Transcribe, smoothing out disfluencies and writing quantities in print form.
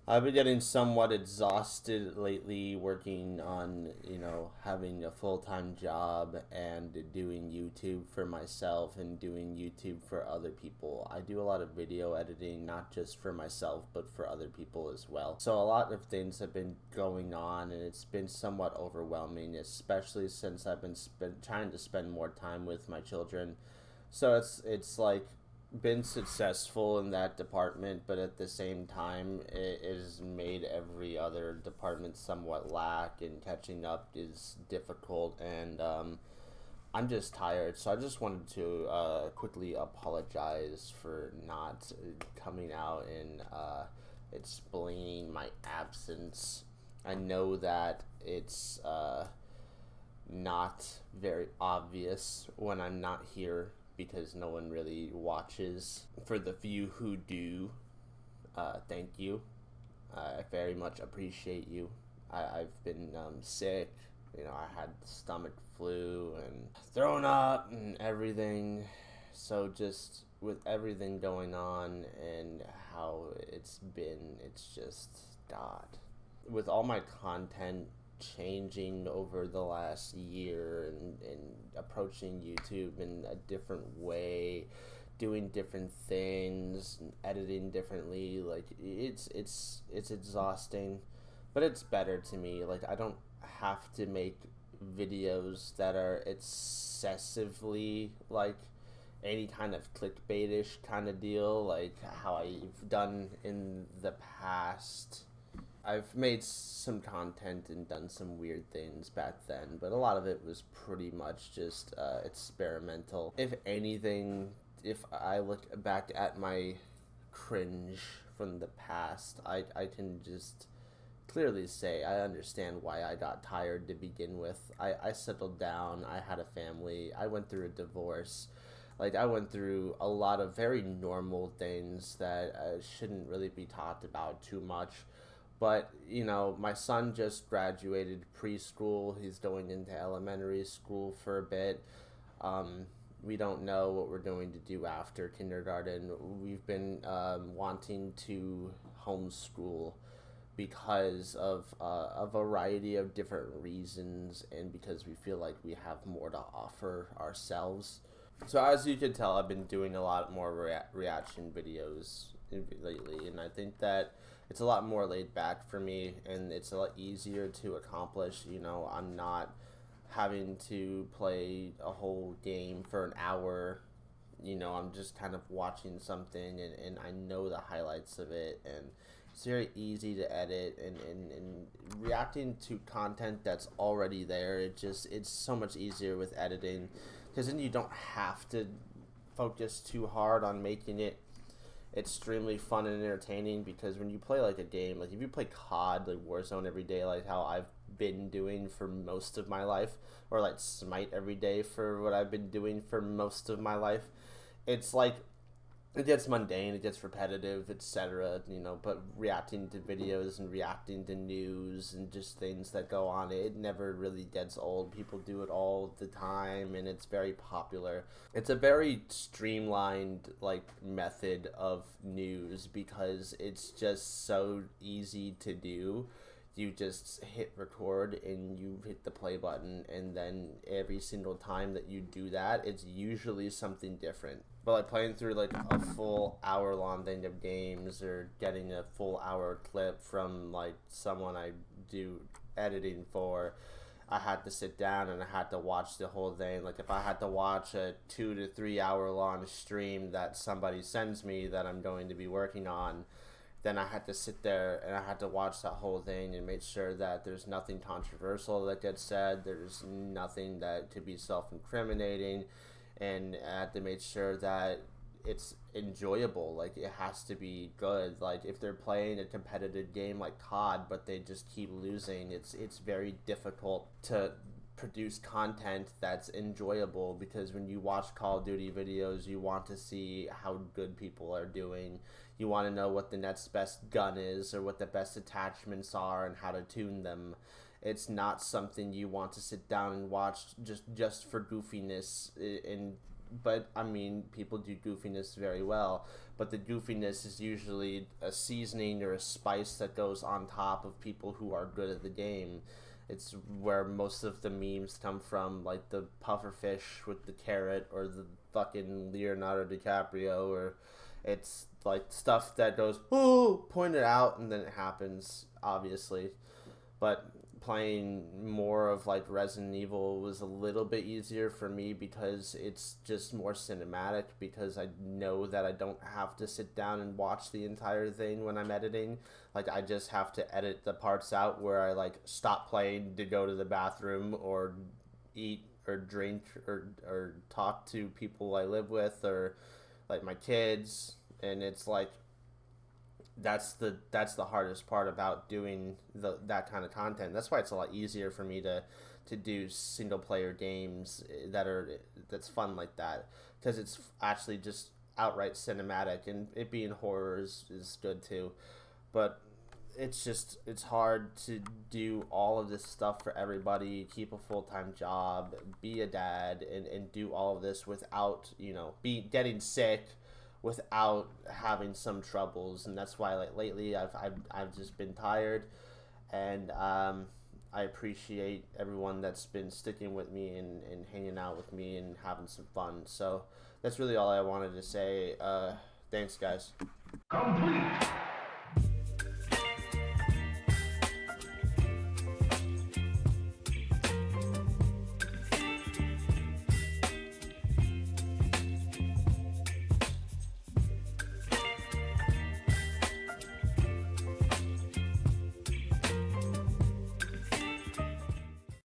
I've been getting somewhat exhausted lately working on, having a full-time job and doing YouTube for myself and doing YouTube for other people. I do a lot of video editing, not just for myself, but for other people as well. So a lot of things have been going on and it's been somewhat overwhelming, especially since I've been trying to spend more time with my children. So it's like been successful in that department, but at the same time, it has made every other department somewhat lack, and catching up is difficult. And I'm just tired, so I just wanted to quickly apologize for not coming out and explaining my absence. I know that it's not very obvious when I'm not here because no one really watches. For the few who do, thank you. I very much appreciate you. I've been sick. I had stomach flu and thrown up and everything. So just with everything going on and how it's been, it's just God. With all my content changing over the last year and approaching YouTube in a different way, doing different things, and editing differently, like it's exhausting, but it's better to me. Like I don't have to make videos that are excessively like any kind of clickbaitish kind of deal, like how I've done in the past. I've made some content and done some weird things back then, but a lot of it was pretty much just experimental. If anything, if I look back at my cringe from the past, I can just clearly say I understand why I got tired to begin with. I settled down, I had a family, I went through a divorce. Like, I went through a lot of very normal things that shouldn't really be talked about too much. But, my son just graduated preschool. He's going into elementary school for a bit. Um, we don't know what we're going to do after kindergarten. We've been wanting to homeschool because of a variety of different reasons and because we feel like we have more to offer ourselves. So as you can tell, I've been doing a lot more reaction videos lately, and I think that it's a lot more laid back for me, and it's a lot easier to accomplish. I'm not having to play a whole game for an hour. I'm just kind of watching something, and I know the highlights of it, and it's very easy to edit and reacting to content that's already there. It's so much easier with editing because then you don't have to focus too hard on making it extremely fun and entertaining. Because when you play like a game, like if you play COD, like Warzone every day, like how I've been doing for most of my life, or like Smite every day for what I've been doing for most of my life, it's like it gets mundane, it gets repetitive, etc. But reacting to videos and reacting to news and just things that go on, it never really gets old. People do it all the time, and it's very popular. It's a very streamlined like method of news because it's just so easy to do. You just hit record and you hit the play button, and then every single time that you do that, it's usually something different. But like playing through like a full hour long thing of games, or getting a full hour clip from like someone I do editing for, I had to sit down and I had to watch the whole thing. Like if I had to watch a 2 to 3 hour long stream that somebody sends me that I'm going to be working on, then I had to sit there and I had to watch that whole thing and make sure that there's nothing controversial that gets said, there's nothing that could be self-incriminating, and I had to make sure that it's enjoyable. Like it has to be good. Like if they're playing a competitive game like COD but they just keep losing, it's very difficult to produce content that's enjoyable, because when you watch Call of Duty videos, you want to see how good people are doing. You want to know what the next best gun is or what the best attachments are and how to tune them. It's not something you want to sit down and watch just for goofiness and but I mean, people do goofiness very well, but the goofiness is usually a seasoning or a spice that goes on top of people who are good at the game. It's where most of the memes come from, like the pufferfish with the carrot, or the fucking Leonardo DiCaprio, or it's like stuff that goes, "Ooh," pointed out, and then it happens, obviously. But playing more of like Resident Evil was a little bit easier for me because it's just more cinematic, because I know that I don't have to sit down and watch the entire thing when I'm editing. Like, I just have to edit the parts out where I like stop playing to go to the bathroom or eat or drink or talk to people I live with, or like my kids. And it's like, that's the hardest part about doing that kind of content. That's why it's a lot easier for me to do single player games that's fun like that, because it's actually just outright cinematic, and it being horror is good too. But it's hard to do all of this stuff for everybody, keep a full-time job, be a dad, and do all of this without, be getting sick, without having some troubles. And that's why, like, lately I've just been tired. And I appreciate everyone that's been sticking with me and hanging out with me and having some fun. So that's really all I wanted to say. Thanks, guys. Complete.